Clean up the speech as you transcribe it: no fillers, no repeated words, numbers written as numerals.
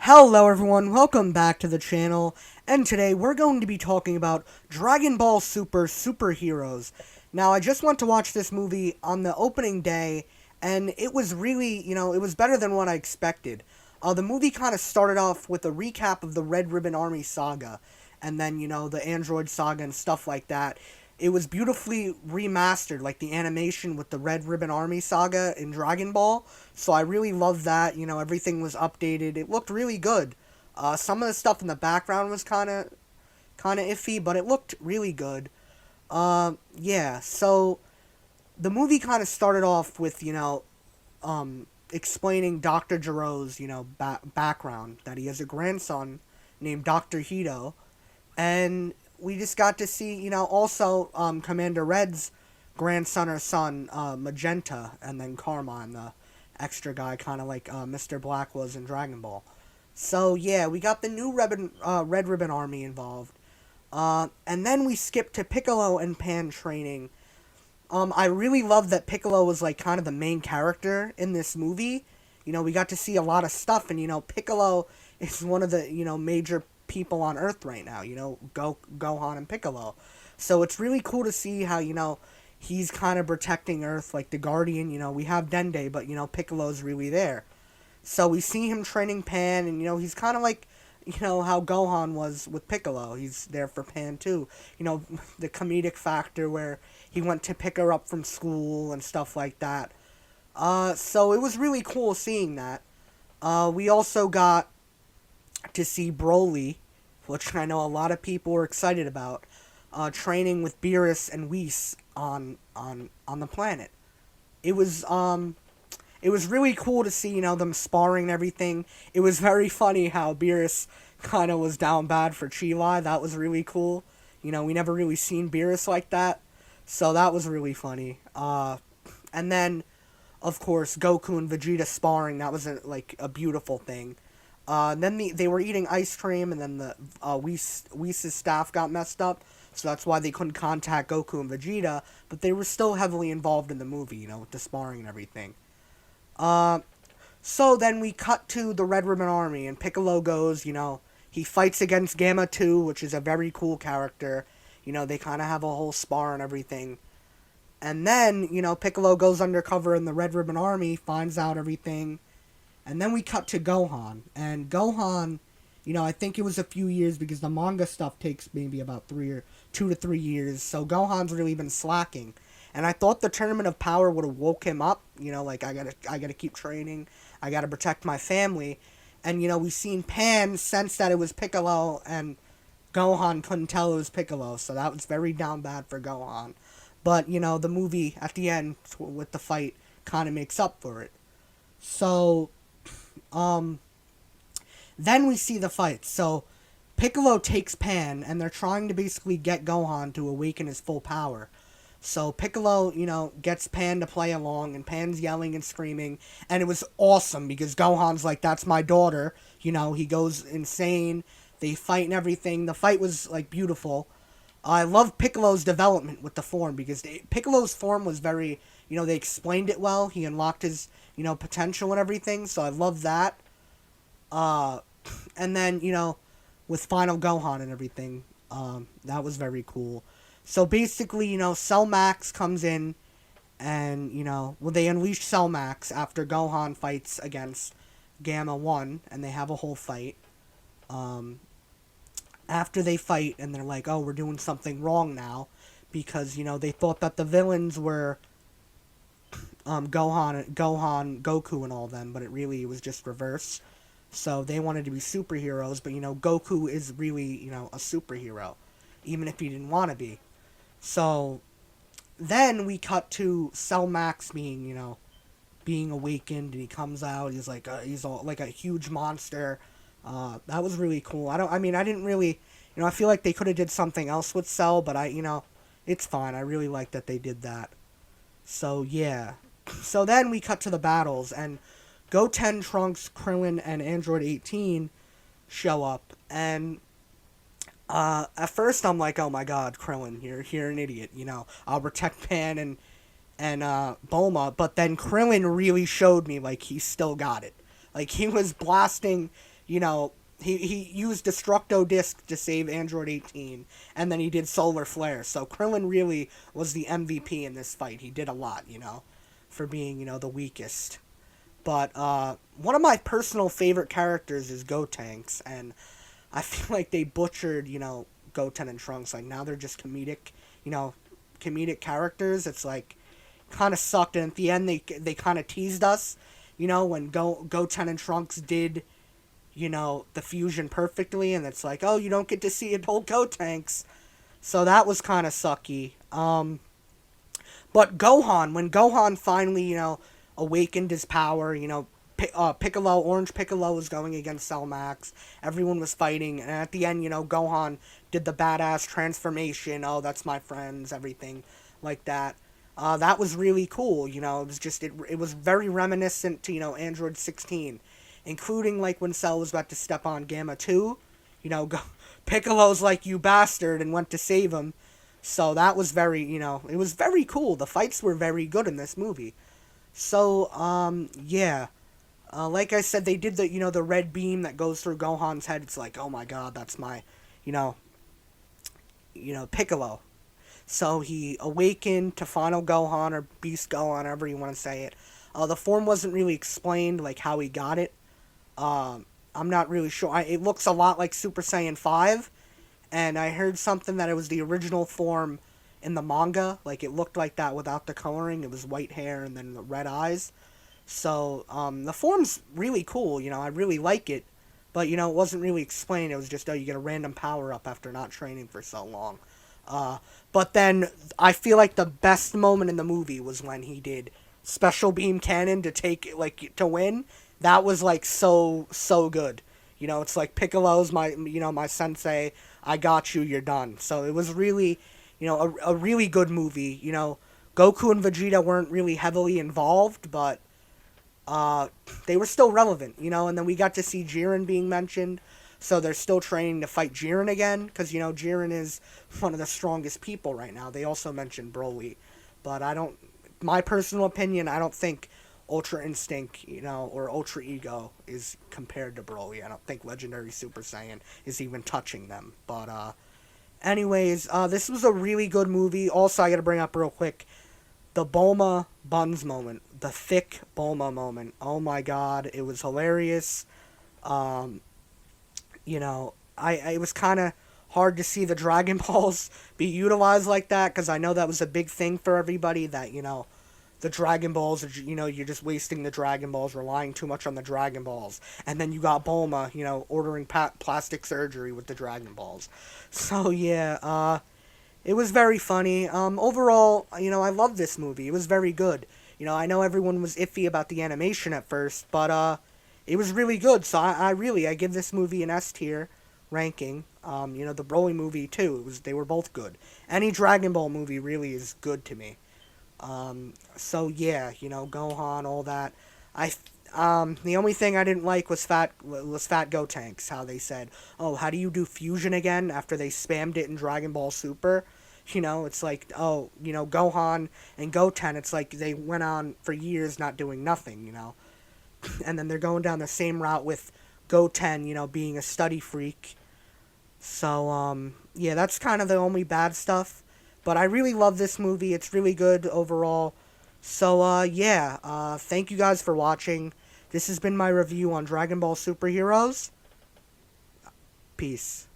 Hello everyone, welcome back to the channel, and today we're going to be talking about Dragon Ball Super Superheroes. Now, I just went to watch this movie on the opening day, and it was really, it was better than what I expected. The movie kind of started off with a recap of the Red Ribbon Army saga, and then, the Android saga and stuff like that. It was beautifully remastered, like the animation with the Red Ribbon Army saga in Dragon Ball. So I really loved that. Everything was updated. It looked really good. Some of the stuff in the background was kind of iffy, but it looked really good. Yeah. So the movie kind of started off with explaining Doctor Jiro's background, that he has a grandson named Doctor Hito, and we just got to see, also Commander Red's grandson or son, Magenta, and then Carmine, the extra guy, kind of like Mr. Black was in Dragon Ball. So yeah, we got the new Red Ribbon Army involved, and then we skipped to Piccolo and Pan training. I really love that Piccolo was like kind of the main character in this movie. We got to see a lot of stuff, and Piccolo is one of the major people on Earth right now. Gohan and Piccolo. So it's really cool to see how he's kind of protecting Earth like the Guardian. We have Dende, but Piccolo's really there. So we see him training Pan, and he's kind of like how Gohan was with Piccolo. He's there for Pan too. The comedic factor where he went to pick her up from school and stuff like that. So it was really cool seeing that. We also got to see Broly, which I know a lot of people were excited about, training with Beerus and Whis on the planet. It was really cool to see them sparring and everything. It was very funny how Beerus kind of was down bad for Chi. That was really cool. We never really seen Beerus like that, so that was really funny. And then, of course, Goku and Vegeta sparring. That was a beautiful thing. Then they were eating ice cream, and then the Whis' staff got messed up, so that's why they couldn't contact Goku and Vegeta, but they were still heavily involved in the movie, with the sparring and everything. So then we cut to the Red Ribbon Army, and Piccolo goes, he fights against Gamma 2, which is a very cool character. They kind of have a whole spar and everything. And then, Piccolo goes undercover in the Red Ribbon Army, finds out everything. And then we cut to Gohan. And Gohan, I think it was a few years because the manga stuff takes maybe about 2 to 3 years. So Gohan's really been slacking. And I thought the Tournament of Power would have woke him up. I gotta keep training. I gotta protect my family. And, we seen Pan sense that it was Piccolo, and Gohan couldn't tell it was Piccolo. So that was very down bad for Gohan. But, the movie at the end with the fight kind of makes up for it. So, then we see the fight. So, Piccolo takes Pan, and they're trying to basically get Gohan to awaken his full power. So Piccolo, gets Pan to play along, and Pan's yelling and screaming, and it was awesome because Gohan's like, that's my daughter. He goes insane. They fight and everything. The fight was, beautiful. I love Piccolo's development with the form because Piccolo's form was very, they explained it well. He unlocked his, potential and everything, so I love that. And then, with Final Gohan and everything, that was very cool. So basically, Cell Max comes in, and, they unleash Cell Max after Gohan fights against Gamma 1, and they have a whole fight. After they fight, and they're like, oh, we're doing something wrong now, because, they thought that the villains were Gohan, Goku, and all them, but it was just reverse. So they wanted to be superheroes, but, Goku is really, a superhero, even if he didn't want to be. So then we cut to Cell Max being, being awakened, and he comes out. He's he's all like a huge monster. That was really cool. I didn't really, I feel like they could have did something else with Cell, but it's fine. I really like that they did that. So yeah. So then we cut to the battles, and Goten, Trunks, Krillin, and Android 18 show up, and at first I'm like, oh my god, Krillin, you're an idiot, I'll protect Pan and Bulma, but then Krillin really showed me, he still got it. He was blasting you know, he used Destructo Disc to save Android 18, and then he did Solar Flare. So Krillin really was the MVP in this fight. He did a lot, for being, the weakest. But one of my personal favorite characters is Gotenks, and I feel like they butchered, Goten and Trunks. Like, now they're just you know, comedic characters. It's like kind of sucked, and at the end they kind of teased us, when Goten and Trunks did, the fusion perfectly, and it's like, oh, you don't get to see adult Gotenks. So that was kind of sucky. But Gohan, when Gohan finally, awakened his power, Piccolo, Orange Piccolo was going against Cell Max. Everyone was fighting, and at the end, Gohan did the badass transformation. Oh, that's my friends, everything like that. That was really cool. It was just it was very reminiscent to Android 16, including like when Cell was about to step on Gamma 2. Piccolo's like, you bastard, and went to save him. So that was very, it was very cool. The fights were very good in this movie. So, yeah. Like I said, they did the red beam that goes through Gohan's head. It's like, oh my god, that's my, you know, Piccolo. So he awakened to Final Gohan, or Beast Gohan, however you want to say it. The form wasn't really explained, like how he got it. I'm not really sure. It looks a lot like Super Saiyan 5, and I heard something that it was the original form in the manga. Like, it looked like that without the coloring. It was white hair and then the red eyes. So, the form's really cool, I really like it. But, it wasn't really explained. It was just, oh, you get a random power-up after not training for so long. But then, I feel like the best moment in the movie was when he did Special Beam Cannon to win. That was, so good. It's like, Piccolo's my sensei. I got you, you're done. So it was really, a really good movie. Goku and Vegeta weren't really heavily involved, but they were still relevant, and then we got to see Jiren being mentioned, so they're still training to fight Jiren again, because, Jiren is one of the strongest people right now. They also mentioned Broly, but my personal opinion, I don't think Ultra Instinct, or Ultra Ego is compared to Broly. I don't think Legendary Super Saiyan is even touching them, but, anyways, this was a really good movie. Also, I gotta bring up real quick, the Bulma Buns moment, the thick Bulma moment. Oh my god, it was hilarious. It was kind of hard to see the Dragon Balls be utilized like that, because I know that was a big thing for everybody, that, the Dragon Balls, you're just wasting the Dragon Balls, relying too much on the Dragon Balls. And then you got Bulma, ordering plastic surgery with the Dragon Balls. So, yeah, it was very funny. Overall, I love this movie. It was very good. I know everyone was iffy about the animation at first, but it was really good. So I give this movie an S tier ranking. The Broly movie too. They were both good. Any Dragon Ball movie really is good to me. So yeah, Gohan, all that. The only thing I didn't like was Fat Gotenks. How they said, oh, how do you do fusion again after they spammed it in Dragon Ball Super? It's like, oh, Gohan and Goten, it's like they went on for years not doing nothing, And then they're going down the same route with Goten, being a study freak. So, yeah, that's kind of the only bad stuff. But I really love this movie. It's really good overall. So, yeah, thank you guys for watching. This has been my review on Dragon Ball Superheroes. Peace.